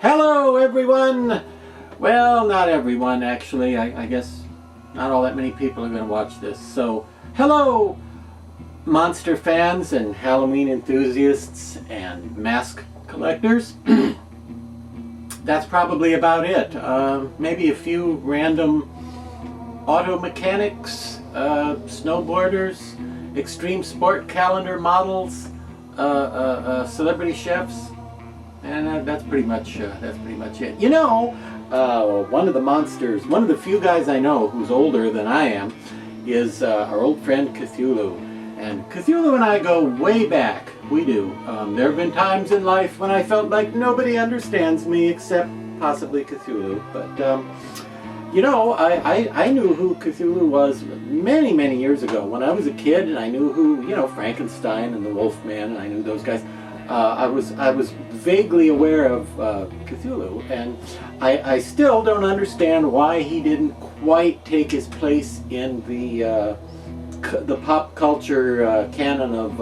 Hello everyone! Well, not everyone actually. I guess not all that many people are going to watch this. So, hello monster fans and Halloween enthusiasts and mask collectors. That's probably about it. Maybe a few random auto mechanics, snowboarders, extreme sport calendar models, celebrity chefs. And that's pretty much it. You know, one of the monsters, one of the few guys I know who's older than I am, is our old friend Cthulhu. And Cthulhu and I go way back. We do. There have been times in life when I felt like nobody understands me except possibly Cthulhu. But you know, I knew who Cthulhu was many, many years ago when I was a kid, and I knew who, you know, Frankenstein and the Wolfman, and I knew those guys. I was vaguely aware of Cthulhu, and I still don't understand why he didn't quite take his place in the pop culture canon of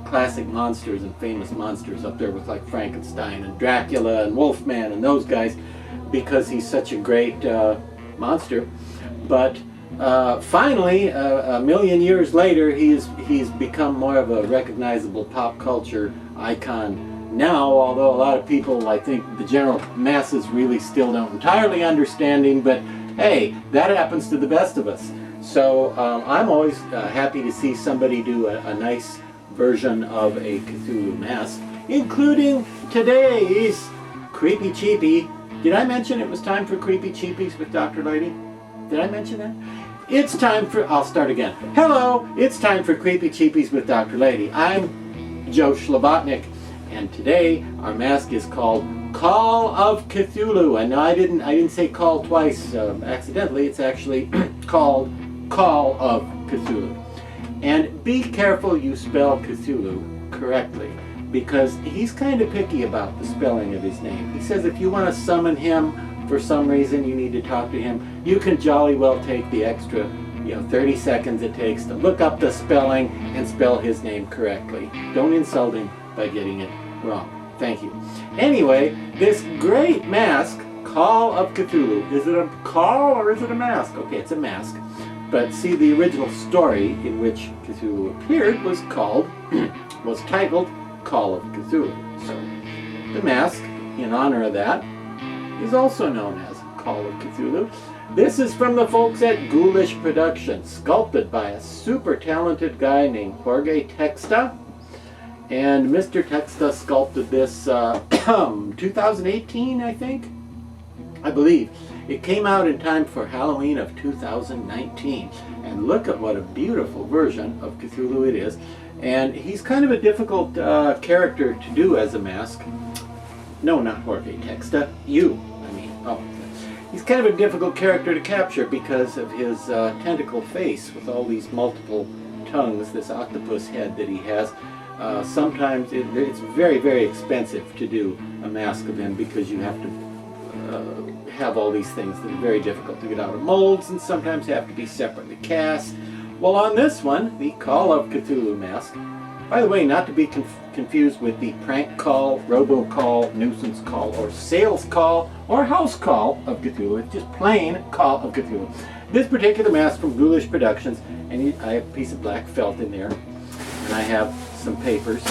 classic monsters and famous monsters, up there with like Frankenstein and Dracula and Wolfman and those guys, because he's such a great monster. But finally, a million years later, he's become more of a recognizable pop culture icon now, although a lot of people, I think the general masses, really still don't entirely understand him. But hey, that happens to the best of us. So I'm always happy to see somebody do a nice version of a Cthulhu mask, including today's Creepy Cheapie. Did I mention it was time for Creepy Cheapies with Dr. Lady? Did I mention that? It's time for, I'll start again. Hello, it's time for Creepy Cheapies with Dr. Lady. I'm Joe Schlabotnik, and today our mask is called Call of Cthulhu. And no, I didn't say call twice accidentally. It's actually called Call of Cthulhu. And be careful you spell Cthulhu correctly, because he's kind of picky about the spelling of his name. He says if you want to summon him for some reason, you need to talk to him, you can jolly well take the extra 30 seconds it takes to look up the spelling and spell his name correctly. Don't insult him by getting it wrong. Thank you. Anyway, this great mask, Call of Cthulhu. Is it a call or is it a mask? Okay, it's a mask. But see, the original story in which Cthulhu appeared was titled Call of Cthulhu. So the mask, in honor of that, is also known as Call of Cthulhu. This is from the folks at Ghoulish Productions, sculpted by a super talented guy named Jorge Texta. And Mr. Texta sculpted this 2018, I think? I believe. It came out in time for Halloween of 2019. And look at what a beautiful version of Cthulhu it is. And he's kind of a difficult character to do as a mask. No, not Jorge Texta. He's kind of a difficult character to capture because of his tentacle face with all these multiple tongues, this octopus head that he has. Sometimes it's very, very expensive to do a mask of him because you have to have all these things that are very difficult to get out of molds, and sometimes have to be separately cast. Well, on this one, the Call of Cthulhu mask, by the way, not to be confused with the prank call, robocall, nuisance call, or sales call, or house call of Cthulhu. It's just plain Call of Cthulhu. This particular mask from Ghoulish Productions, and I have a piece of black felt in there, and I have some papers.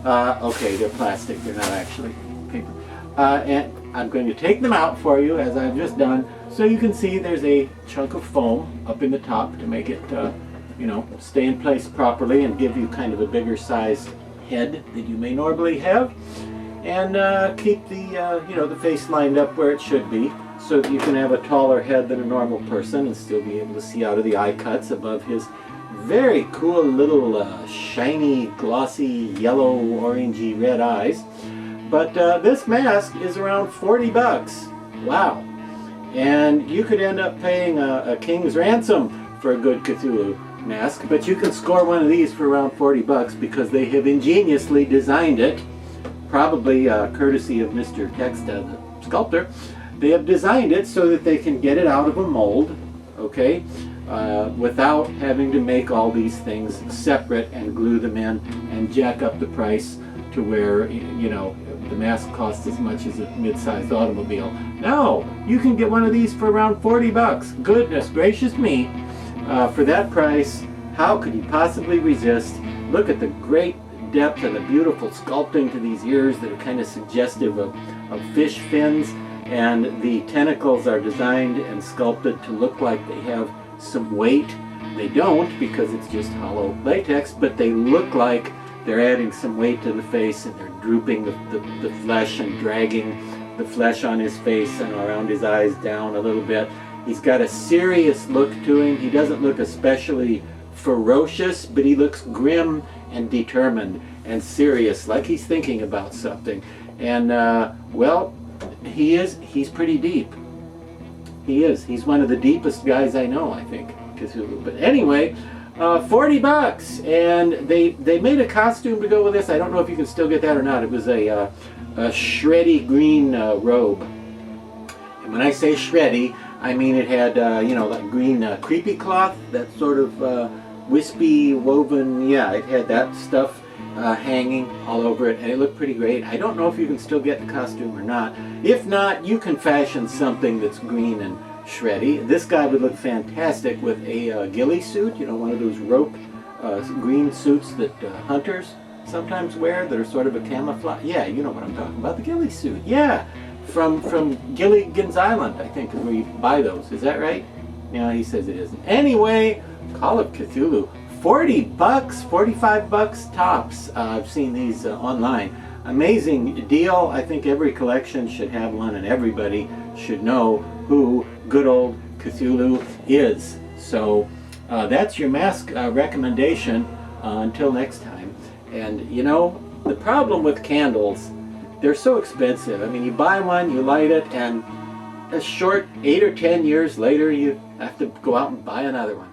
Okay, they're plastic, they're not actually paper. And I'm going to take them out for you, as I've just done, so you can see there's a chunk of foam up in the top to make it stay in place properly and give you kind of a bigger sized head that you may normally have, and keep the face lined up where it should be, so that you can have a taller head than a normal person and still be able to see out of the eye cuts above his very cool little shiny, glossy, yellow, orangey red eyes. But this mask is around 40 bucks. Wow. And you could end up paying a king's ransom for a good Cthulhu mask, but you can score one of these for around 40 bucks because they have ingeniously designed it, probably courtesy of Mr. Texta, the sculptor. They have designed it so that they can get it out of a mold, okay, without having to make all these things separate and glue them in and jack up the price to where, the mask costs as much as a mid-sized automobile. No, you can get one of these for around 40 bucks. Goodness gracious me. For that price, how could you possibly resist? Look at the great depth and the beautiful sculpting to these ears that are kind of suggestive of fish fins, and the tentacles are designed and sculpted to look like they have some weight. They don't, because it's just hollow latex, but they look like they're adding some weight to the face, and they're drooping the flesh and dragging the flesh on his face and around his eyes down a little bit. He's got a serious look to him. He doesn't look especially ferocious, but he looks grim and determined and serious, like he's thinking about something. And well, he's pretty deep. He is. He's one of the deepest guys I know, I think, Cthulhu. But anyway, 40 bucks, and they made a costume to go with this. I don't know if you can still get that or not. It was a shreddy green robe. And when I say shreddy, I mean it had you know, like green creepy cloth, that sort of wispy woven. Yeah, it had that stuff hanging all over it, and it looked pretty great. I don't know if you can still get the costume or not. If not, you can fashion something that's green and shreddy. This guy would look fantastic with a ghillie suit, you know, one of those rope green suits that hunters sometimes wear that are sort of a camouflage. Yeah, you know what I'm talking about, the ghillie suit. Yeah, from Gilligan's Island, I think, is where you buy those. Is that right? Yeah, he says it isn't. Anyway, Call of Cthulhu. 40 bucks, 45 bucks tops. I've seen these online. Amazing deal. I think every collection should have one, and everybody should know who good old Cthulhu is. So that's your mask recommendation until next time. And you know, the problem with candles, they're so expensive. I mean, you buy one, you light it, and a short 8 or 10 years later, you have to go out and buy another one.